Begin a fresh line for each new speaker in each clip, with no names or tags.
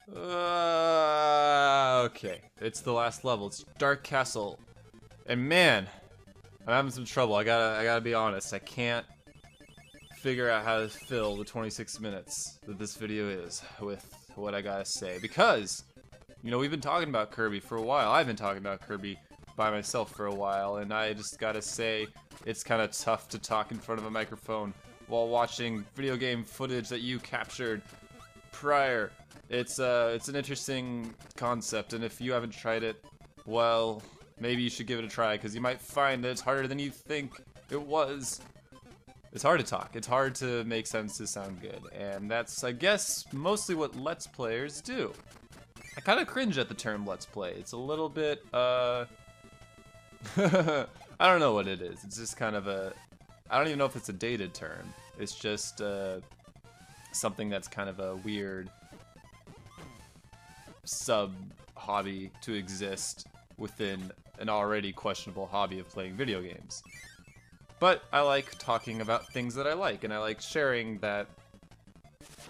Okay, it's the last level. It's Dark Castle, and man, I'm having some trouble. I gotta be honest. I can't figure out how to fill the 26 minutes that this video is with what I gotta say, because you know we've been talking about Kirby for a while. I've been talking about Kirby by myself for a while, and I just gotta say it's kind of tough to talk in front of a microphone while watching video game footage that you captured prior. It's an interesting concept, and if you haven't tried it, well, maybe you should give it a try, because you might find that it's harder than you think it was. It's hard to talk. It's hard to make sentences sound good, and that's, I guess, mostly what Let's Players do. I kind of cringe at the term Let's Play. It's a little bit, I don't know what it is. It's just kind of I don't even know if it's a dated term. It's just, something that's kind of a weird sub-hobby to exist within an already questionable hobby of playing video games. But I like talking about things that I like, and I like sharing that,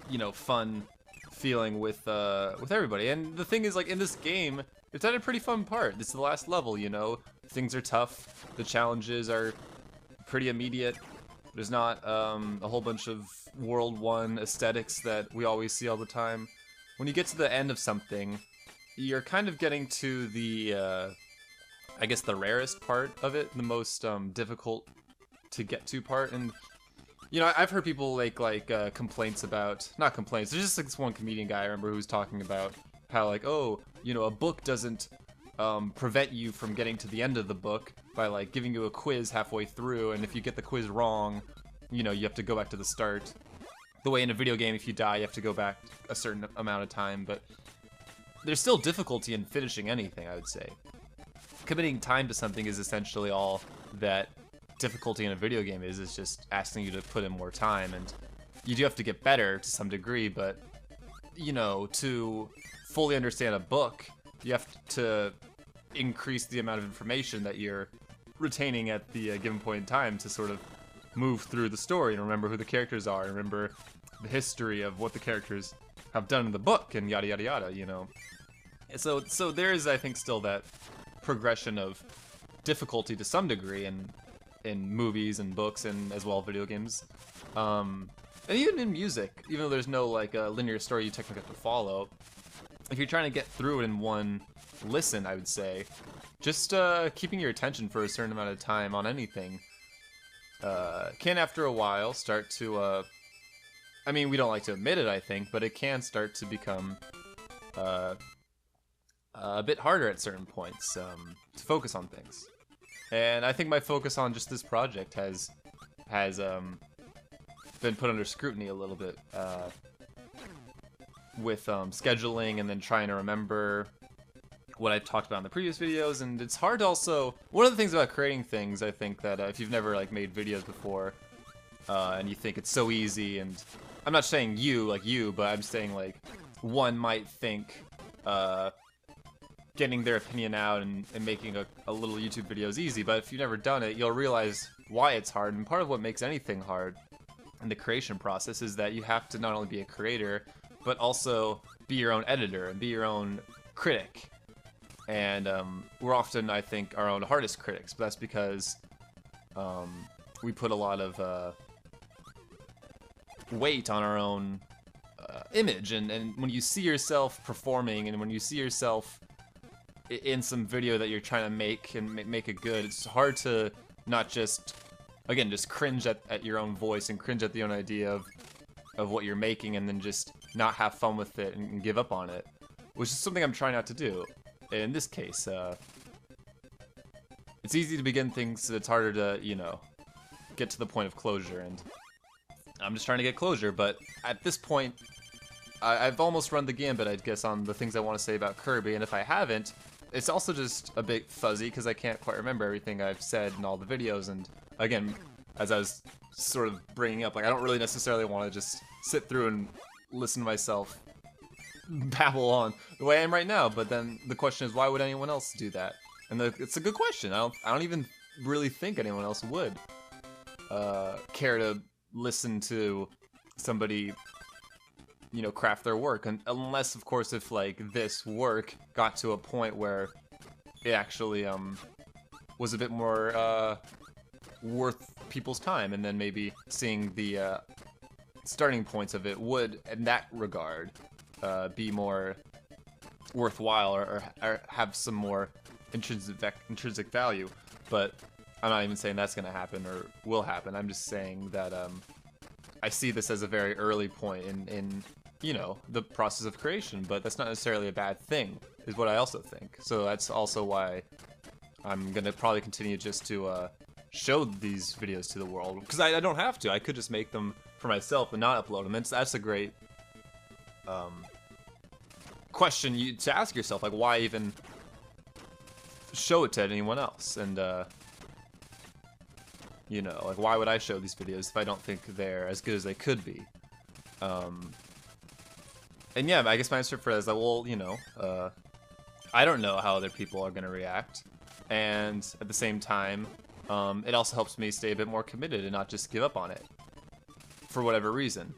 you know, fun feeling with everybody. And the thing is, like, in this game, it's at a pretty fun part. This is the last level, you know? Things are tough, the challenges are pretty immediate. There's not a whole bunch of World 1 aesthetics that we always see all the time. When you get to the end of something, you're kind of getting to the, I guess the rarest part of it, the most difficult to get to part. And you know, I've heard people like complaints about, not complaints, there's just like this one comedian guy I remember who was talking about how, like, oh, you know, a book doesn't prevent you from getting to the end of the book by like giving you a quiz halfway through, and if you get the quiz wrong, you know, you have to go back to the start. The way in a video game, if you die, you have to go back a certain amount of time, but there's still difficulty in finishing anything, I would say. Committing time to something is essentially all that difficulty in a video game is just asking you to put in more time, and you do have to get better to some degree, but, you know, to fully understand a book, you have to increase the amount of information that you're retaining at the given point in time to sort of move through the story and remember who the characters are, and remember the history of what the characters have done in the book, and yada yada yada, you know. So there is, I think, still that progression of difficulty to some degree in movies and books and as well video games, and even in music. Even though there's no like a linear story you technically have to follow, if you're trying to get through it in one listen, I would say just keeping your attention for a certain amount of time on anything can, after a while, start to, I mean, we don't like to admit it, I think, but it can start to become a bit harder at certain points to focus on things. And I think my focus on just this project has been put under scrutiny a little bit with scheduling and then trying to remember what I talked about in the previous videos. And it's hard to also, one of the things about creating things, I think that if you've never like made videos before and you think it's so easy, and I'm not saying you, but I'm saying like one might think getting their opinion out and making a little YouTube video is easy, but if you've never done it, you'll realize why it's hard. And part of what makes anything hard in the creation process is that you have to not only be a creator, but also be your own editor and be your own critic. And we're often, I think, our own hardest critics, but that's because we put a lot of weight on our own image. And when you see yourself performing, and when you see yourself in some video that you're trying to make and make it good, it's hard to not just, again, just cringe at your own voice and cringe at the own idea of what you're making, and then just not have fun with it and give up on it, which is something I'm trying not to do. In this case, it's easy to begin things, so it's harder to, you know, get to the point of closure, and I'm just trying to get closure. But at this point, I've almost run the gambit, I guess, on the things I want to say about Kirby, and if I haven't, it's also just a bit fuzzy because I can't quite remember everything I've said in all the videos. And again, as I was sort of bringing up, like, I don't really necessarily want to just sit through and listen to myself babble on the way I am right now. But then the question is, why would anyone else do that? And it's a good question. I don't even really think anyone else would care to listen to somebody you know, craft their work, and unless, of course, if like this work got to a point where it actually was a bit more worth people's time, and then maybe seeing the starting points of it would, in that regard, be more worthwhile or have some more intrinsic value. But I'm not even saying that's going to happen or will happen. I'm just saying that I see this as a very early point in you know, the process of creation, but that's not necessarily a bad thing, is what I also think. So that's also why I'm going to probably continue just to show these videos to the world, because I don't have to. I could just make them for myself and not upload them. That's a great question to ask yourself, like, why even show it to anyone else? And you know, like, why would I show these videos if I don't think they're as good as they could be? And yeah, I guess my answer for that is that, well, you know, I don't know how other people are gonna react, and at the same time, it also helps me stay a bit more committed and not just give up on it for whatever reason.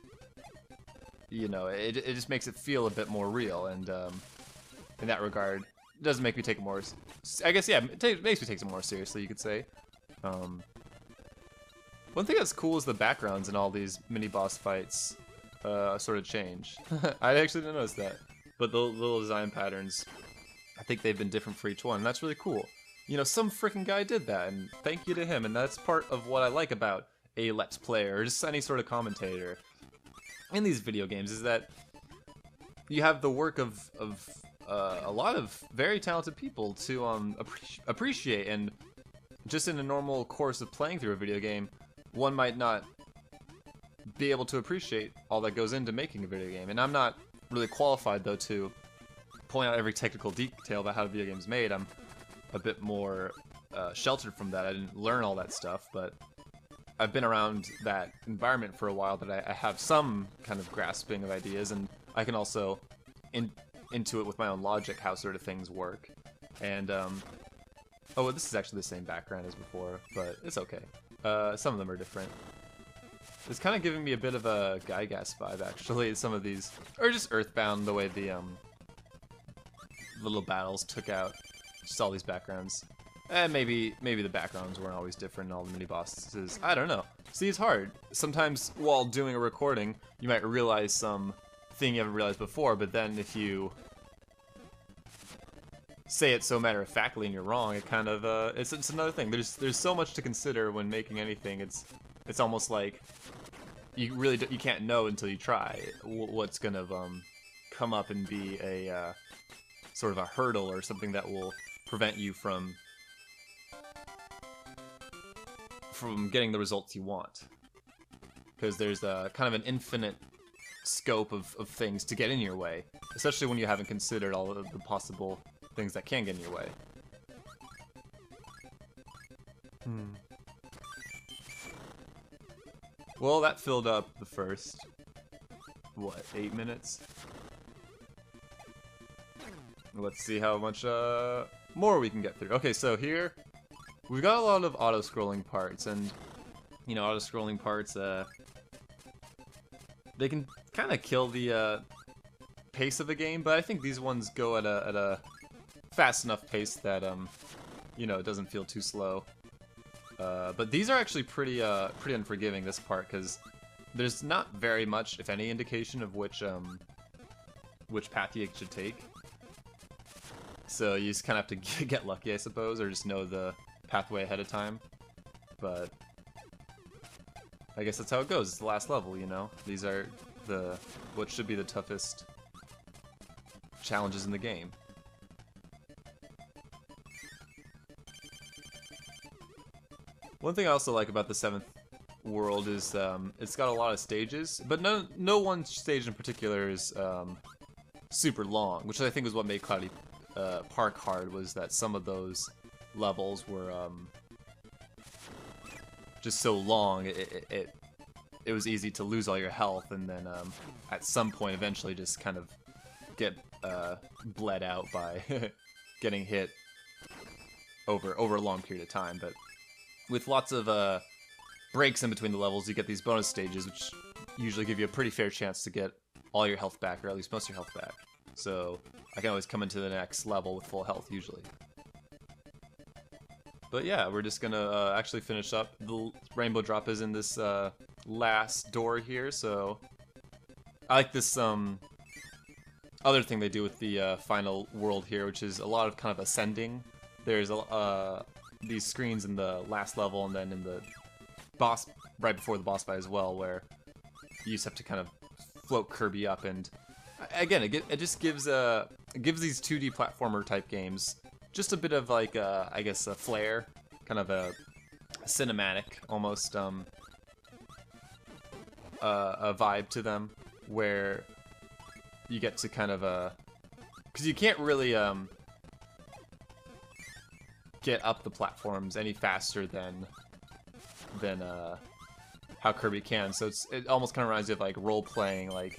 You know, it just makes it feel a bit more real, and in that regard, it doesn't make me take it more. I guess, yeah, it makes me take it more seriously, you could say. One thing that's cool is the backgrounds in all these mini boss fights sort of change. I actually didn't notice that, but the little design patterns, I think they've been different for each one, and that's really cool. You know, some freaking guy did that, and thank you to him, and that's part of what I like about a Let's Player, or just any sort of commentator in these video games, is that you have the work of a lot of very talented people to appreciate, and just in a normal course of playing through a video game, one might not be able to appreciate all that goes into making a video game. And I'm not really qualified, though, to point out every technical detail about how a video game is made. I'm a bit more sheltered from that. I didn't learn all that stuff, but I've been around that environment for a while, that I have some kind of grasping of ideas, and I can also into it with my own logic how sort of things work. And oh, this is actually the same background as before, but it's okay. Some of them are different. It's kind of giving me a bit of a Gygas vibe, actually, some of these. Or just Earthbound, the way the little battles took out just all these backgrounds. And maybe the backgrounds weren't always different in all the mini-bosses. I don't know. See, it's hard. Sometimes, while doing a recording, you might realize some thing you haven't realized before, but then if you say it so matter-of-factly and you're wrong, it kind of, it's another thing. There's so much to consider when making anything. It's almost like you really you can't know until you try what's gonna come up and be a sort of a hurdle or something that will prevent you from getting the results you want. Because there's a kind of an infinite scope of things to get in your way, especially when you haven't considered all of the possible things that can get in your way. Well, that filled up the first, what, 8 minutes? Let's see how much more we can get through. Okay, so here we've got a lot of auto-scrolling parts, and you know, auto-scrolling parts, they can kind of kill the pace of a game, but I think these ones go at a fast enough pace that you know, it doesn't feel too slow. But these are actually pretty unforgiving, this part, because there's not very much, if any, indication of which path you should take. So you just kind of have to get lucky, I suppose, or just know the pathway ahead of time. But I guess that's how it goes. It's the last level, you know? These are what should be the toughest challenges in the game. One thing I also like about the 7th world is it's got a lot of stages, but no one stage in particular is super long, which I think was what made Cloudy Park hard, was that some of those levels were just so long, it was easy to lose all your health, and then at some point eventually just kind of get bled out by getting hit over a long period of time. But with lots of breaks in between the levels, you get these bonus stages, which usually give you a pretty fair chance to get all your health back, or at least most of your health back. So I can always come into the next level with full health, usually. But yeah, we're just gonna actually finish up. The rainbow drop is in this last door here, so I like this other thing they do with the final world here, which is a lot of kind of ascending. There's these screens in the last level, and then in the boss, right before the boss fight as well, where you just have to kind of float Kirby up, and again, it just gives these 2D platformer type games just a bit of like I guess a flair, kind of a cinematic almost a vibe to them, where you get to kind of because you can't really get up the platforms any faster than how Kirby can. So it almost kind of reminds you of like role playing, like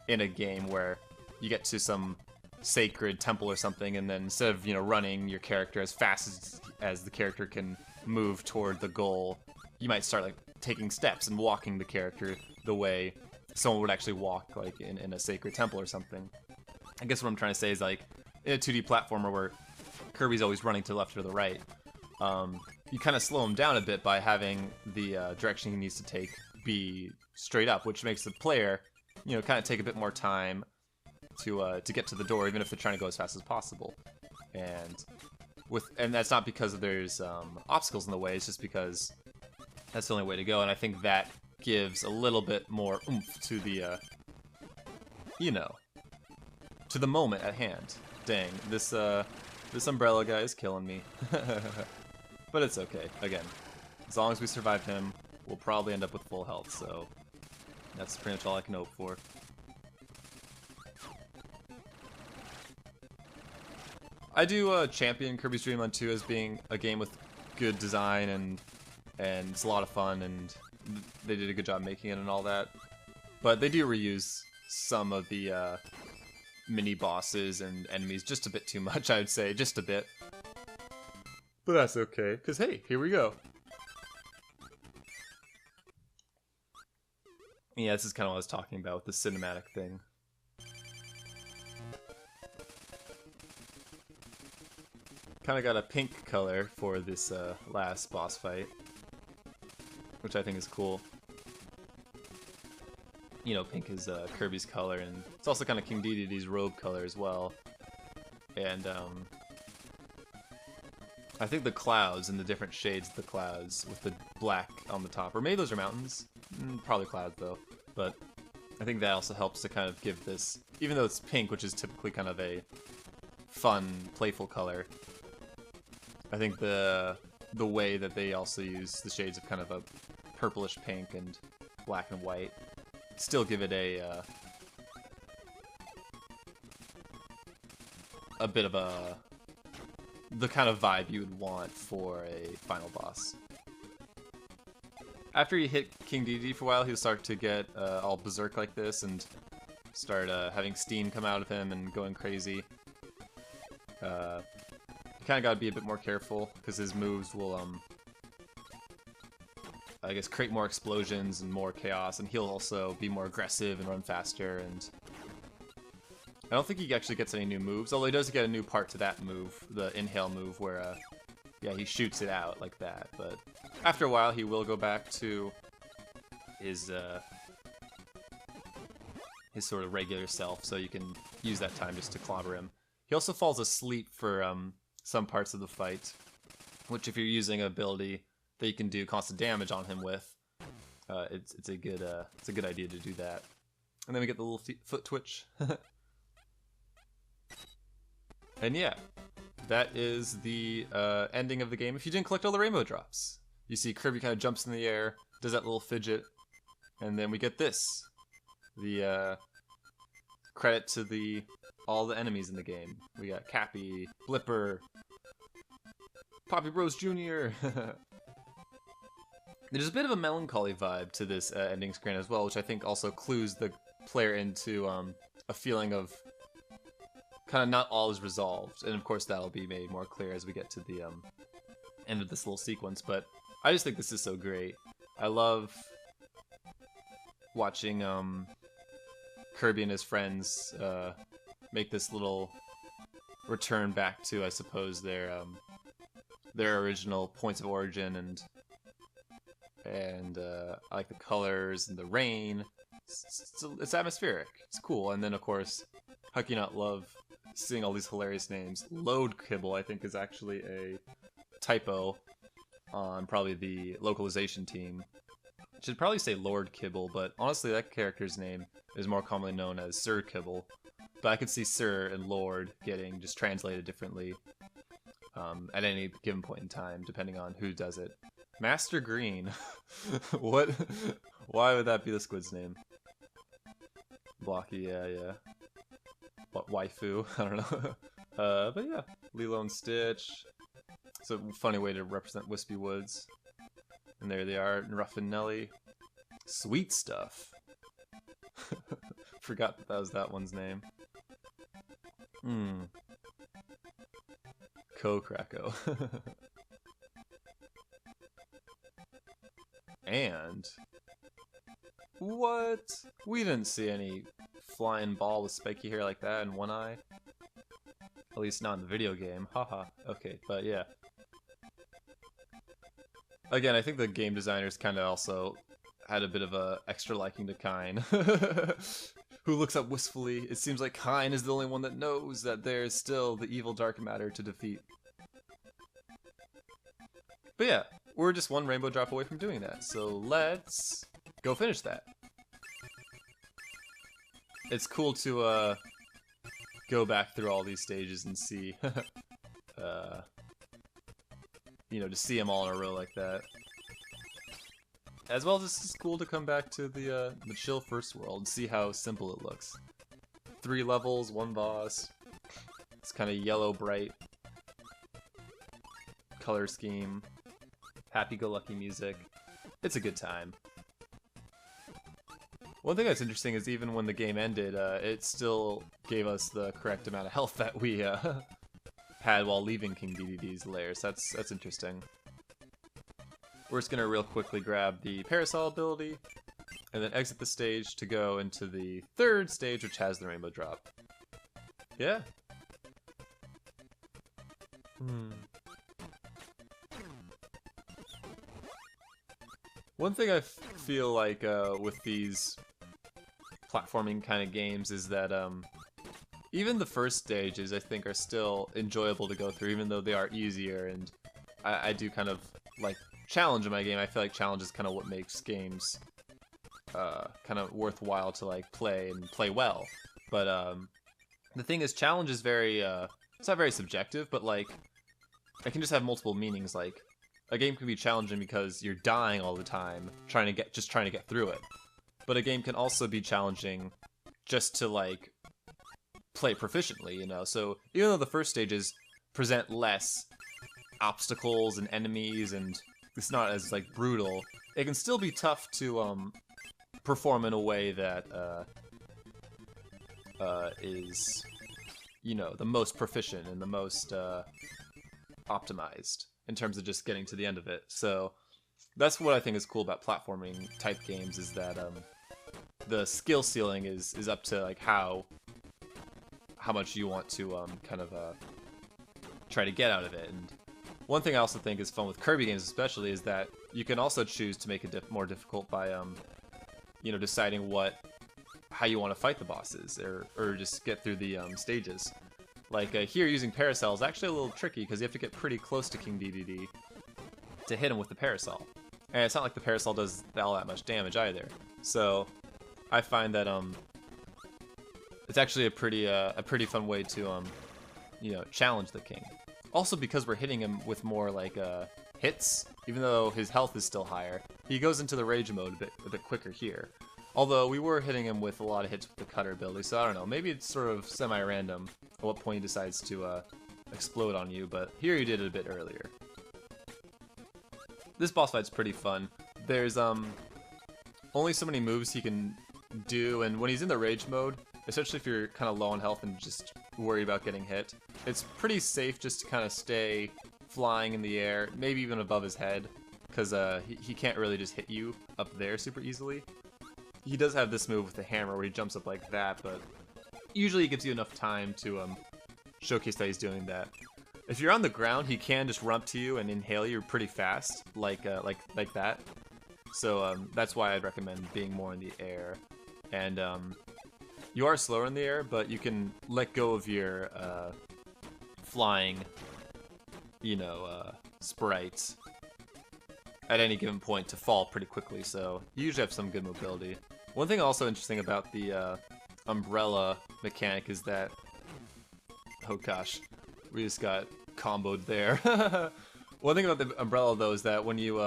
in a game where you get to some sacred temple or something, and then instead of running your character as fast as the character can move toward the goal, you might start like taking steps and walking the character the way someone would actually walk, like in a sacred temple or something. I guess what I'm trying to say is, like, in a 2D platformer where Kirby's always running to the left or the right, you kind of slow him down a bit by having the direction he needs to take be straight up, which makes the player, kind of take a bit more time to get to the door, even if they're trying to go as fast as possible. And that's not because there's obstacles in the way; it's just because that's the only way to go. And I think that gives a little bit more oomph to the, to the moment at hand. Dang, this umbrella guy is killing me. But it's okay. Again, as long as we survive him, we'll probably end up with full health, so that's pretty much all I can hope for. I do champion Kirby's Dream Land 2 as being a game with good design, and it's a lot of fun, and they did a good job making it and all that. But they do reuse some of the mini bosses and enemies just a bit too much, I would say, just a bit. But that's okay, because hey, here we go. Yeah, this is kind of what I was talking about with the cinematic thing. Kind of got a pink color for this last boss fight, which I think is cool. Pink is Kirby's color, and it's also kind of King Dedede's robe color as well. And I think the clouds and the different shades of the clouds with the black on the top, or maybe those are mountains, probably clouds though, but I think that also helps to kind of give this, even though it's pink, which is typically kind of a fun, playful color, I think the way that they also use the shades of kind of a purplish pink and black and white still give it a bit of the kind of vibe you would want for a final boss. After you hit King Dedede for a while, he'll start to get all berserk like this and start having steam come out of him and going crazy. You kind of got to be a bit more careful, because his moves will, I guess, create more explosions and more chaos, and he'll also be more aggressive and run faster, and I don't think he actually gets any new moves, although he does get a new part to that move, the inhale move, where, yeah, he shoots it out like that, but after a while he will go back to his sort of regular self, so you can use that time just to clobber him. He also falls asleep for, some parts of the fight, which if you're using an ability that you can do constant damage on him with, it's a good idea to do that. And then we get the little foot twitch. And yeah, that is the ending of the game. If you didn't collect all the rainbow drops, you see Kirby kind of jumps in the air, does that little fidget, and then we get this, the credit to all the enemies in the game. We got Cappy, Blipper, Poppy Bros Jr. There's a bit of a melancholy vibe to this ending screen as well, which I think also clues the player into a feeling of kind of not all is resolved. And of course that'll be made more clear as we get to the end of this little sequence, but I just think this is so great. I love watching Kirby and his friends make this little return back to, I suppose, their original points of origin, and I like the colors and the rain. It's atmospheric. It's cool. And then, of course, how can you not love seeing all these hilarious names? Load Kibble, I think, is actually a typo on probably the localization team. Should probably say Lord Kibble, but honestly, that character's name is more commonly known as Sir Kibble. But I could see Sir and Lord getting just translated differently at any given point in time, depending on who does it. Master Green. What? Why would that be the squid's name? Blocky, yeah. What, waifu? I don't know. But yeah, Lilo and Stitch. It's a funny way to represent Wispy Woods. And there they are, Ruff and Nelly. Sweet Stuff. Forgot that was that one's name. Ko-Krako. And... what? We didn't see any flying ball with spiky hair like that in one eye. At least not in the video game. Haha. Okay, but yeah. Again, I think the game designers kind of also had a bit of a extra liking to Kine. Who looks up wistfully. It seems like Kine is the only one that knows that there's still the evil dark matter to defeat. But yeah, we're just one rainbow drop away from doing that, so let's go finish that. It's cool to go back through all these stages and see, you know, to see them all in a row like that. As well as it's just cool to come back to the chill first world and see how simple it looks. 3 levels, 1 boss. It's kind of yellow bright color scheme. Happy-go-lucky music. It's a good time. One thing that's interesting is even when the game ended, it still gave us the correct amount of health that we had while leaving King Dedede's lair, so that's interesting. We're just gonna real quickly grab the Parasol ability, and then exit the stage to go into the 3rd stage, which has the Rainbow Drop. Yeah. One thing I feel like with these platforming kind of games is that even the first stages, I think, are still enjoyable to go through, even though they are easier, and I do kind of like challenge in my game. I feel like challenge is kind of what makes games kind of worthwhile to like play and play well. But the thing is, challenge is very it's not very subjective, but like it can just have multiple meanings. Like a game can be challenging because you're dying all the time, trying to get through it. But a game can also be challenging just to like play proficiently, you know. So even though the first stages present less obstacles and enemies and it's not as like brutal, it can still be tough to perform in a way that is, you know, the most proficient and the most optimized in terms of just getting to the end of it. So that's what I think is cool about platforming type games, is that the skill ceiling is up to like how much you want to kind of try to get out of it. And one thing I also think is fun with Kirby games especially is that you can also choose to make it more difficult by you know, deciding how you want to fight the bosses or just get through the stages. Like here, using Parasol is actually a little tricky because you have to get pretty close to King Dedede to hit him with the Parasol. And it's not like the Parasol does all that much damage either. So I find that it's actually a pretty fun way to you know, challenge the king. Also because we're hitting him with more like hits, even though his health is still higher, he goes into the rage mode a bit quicker here. Although we were hitting him with a lot of hits with the cutter ability, so I don't know, maybe it's sort of semi-random at what point he decides to explode on you, but here he did it a bit earlier. This boss fight's pretty fun. There's only so many moves he can do, and when he's in the rage mode, especially if you're kind of low on health and just worry about getting hit, it's pretty safe just to kind of stay flying in the air, maybe even above his head, because he can't really just hit you up there super easily. he does have this move with the hammer where he jumps up like that, but usually it gives you enough time to showcase that he's doing that. If you're on the ground, he can just run up to you and inhale you pretty fast, like that. So that's why I'd recommend being more in the air. And you are slower in the air, but you can let go of your flying, you know, sprites at any given point to fall pretty quickly, so you usually have some good mobility. One thing also interesting about the umbrella mechanic is that, oh gosh, we just got comboed there. One thing about the umbrella though is that when you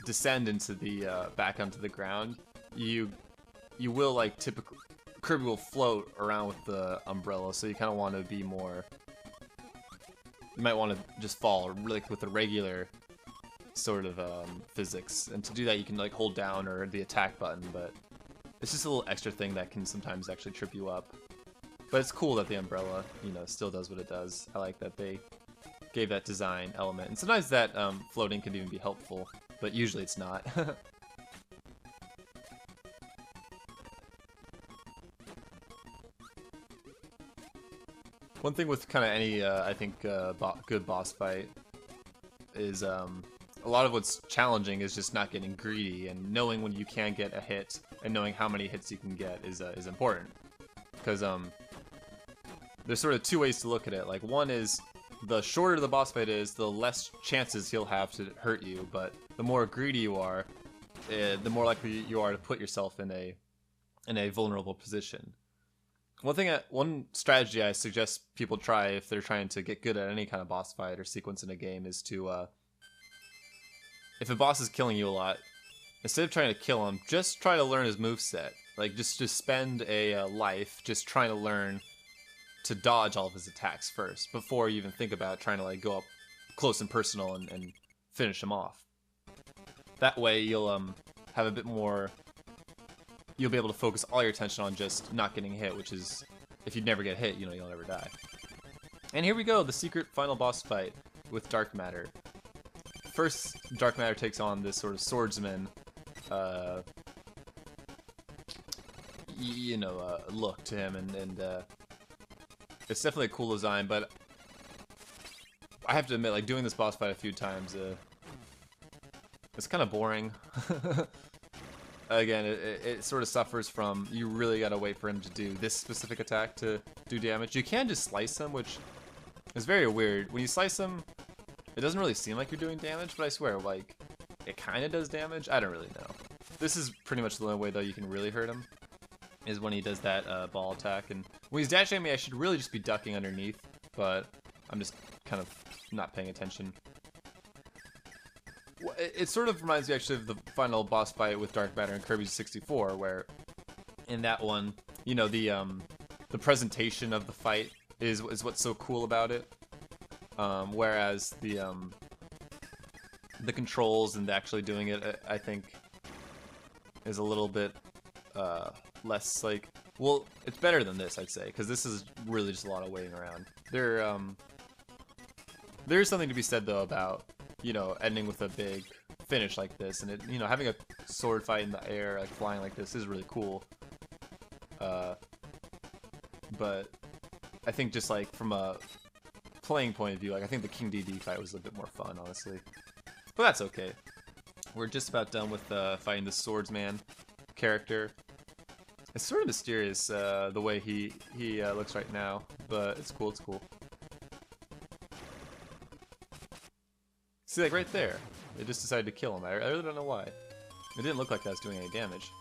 descend into the back onto the ground, you will like typically Kirby will float around with the umbrella, so you kind of want to be more. You might want to just fall really with the regular sort of physics, and to do that you can like hold down or the attack button, but it's just a little extra thing that can sometimes actually trip you up. But it's cool that the umbrella, you know, still does what it does. I like that they gave that design element, and sometimes that floating can even be helpful, but usually it's not. One thing with kind of any, I think, good boss fight is a lot of what's challenging is just not getting greedy, and knowing when you can get a hit and knowing how many hits you can get is important. Because there's sort of two ways to look at it. Like, one is the shorter the boss fight is, the less chances he'll have to hurt you, but the more greedy you are, the more likely you are to put yourself in a vulnerable position. One strategy I suggest people try if they're trying to get good at any kind of boss fight or sequence in a game is to, if a boss is killing you a lot, instead of trying to kill him, just try to learn his moveset. Like, just spend a life just trying to learn to dodge all of his attacks first, before you even think about trying to like go up close and personal and finish him off. That way you'll have a bit more. You'll be able to focus all your attention on just not getting hit, which is, if you never get hit, you know, you'll never die. And here we go, the secret final boss fight with Dark Matter. First, Dark Matter takes on this sort of swordsman, look to him, and it's definitely a cool design, but I have to admit, like, doing this boss fight a few times, it's kind of boring. Again, it sort of suffers from, you really gotta wait for him to do this specific attack to do damage. You can just slice him, which is very weird. When you slice him, it doesn't really seem like you're doing damage, but I swear, like, it kind of does damage. I don't really know. This is pretty much the only way, though, you can really hurt him, is when he does that ball attack. And when he's dashing at me, I should really just be ducking underneath, but I'm just kind of not paying attention. It sort of reminds me, actually, of the final boss fight with Dark Matter in Kirby 64, where in that one, you know, the presentation of the fight is what's so cool about it. Whereas the controls and actually doing it, I think, is a little bit less like. Well, it's better than this, I'd say, because this is really just a lot of waiting around. There's something to be said though about, you know, ending with a big finish like this, and it, you know, having a sword fight in the air, like flying like this, is really cool. But I think just like from a playing point of view, like I think the King DD fight was a bit more fun, honestly. But that's okay. We're just about done with fighting the swordsman character. It's sort of mysterious the way he looks right now, but it's cool. It's cool. See, like right there, they just decided to kill him. I really don't know why. It didn't look like that was doing any damage.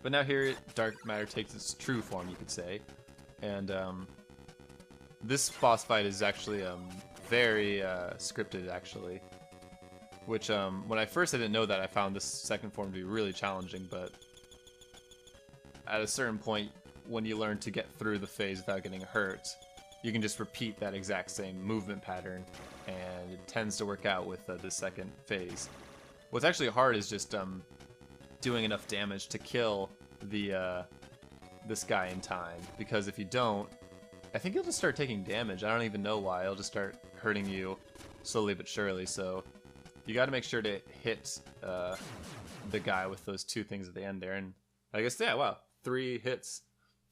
But now here, Dark Matter takes its true form, you could say. And this boss fight is actually very scripted, actually. Which, when I didn't know that, I found this second form to be really challenging, but at a certain point, when you learn to get through the phase without getting hurt, you can just repeat that exact same movement pattern, and it tends to work out with the second phase. What's actually hard is just doing enough damage to kill this guy in time, because if you don't, I think he'll just start taking damage. I don't even know why. He'll just start hurting you slowly but surely, so you gotta make sure to hit the guy with those 2 things at the end there. And I guess, yeah, wow, 3 hits.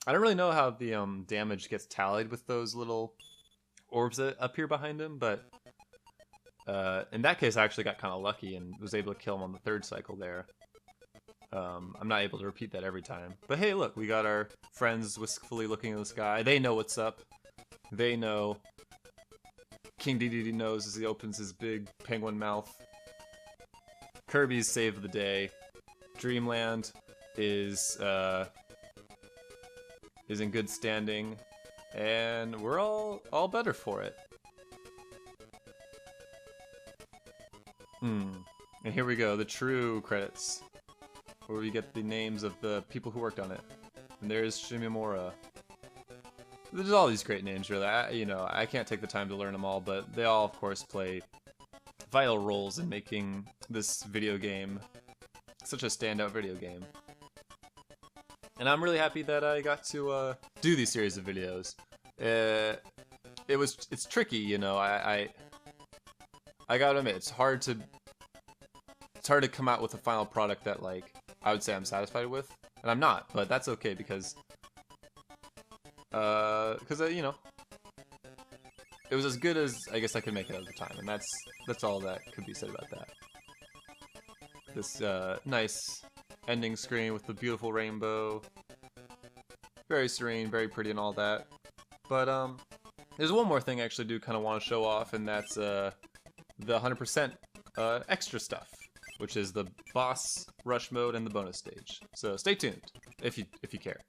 I don't really know how the damage gets tallied with those little orbs that appear behind him, but in that case I actually got kind of lucky and was able to kill him on the 3rd cycle there. I'm not able to repeat that every time. But hey, look, we got our friends wistfully looking in the sky. They know what's up. They know. King Dedede knows as he opens his big penguin mouth. Kirby's saved the day. Dreamland is in good standing, and we're all better for it. And here we go, the true credits, where we get the names of the people who worked on it. And there's Shimimura. There's all these great names, really. I can't take the time to learn them all, but they all, of course, play vital roles in making this video game such a standout video game. And I'm really happy that I got to do these series of videos. It's tricky, you know. I gotta admit, it's hard to come out with a final product that, like, I would say I'm satisfied with, and I'm not. But that's okay because you know, it was as good as I guess I could make it at the time, and that's all that could be said about that. This nice ending screen with the beautiful rainbow, very serene, very pretty, and all that. But there's one more thing I actually do kind of want to show off, and that's the 100% extra stuff, which is the boss rush mode and the bonus stage. So stay tuned if you care.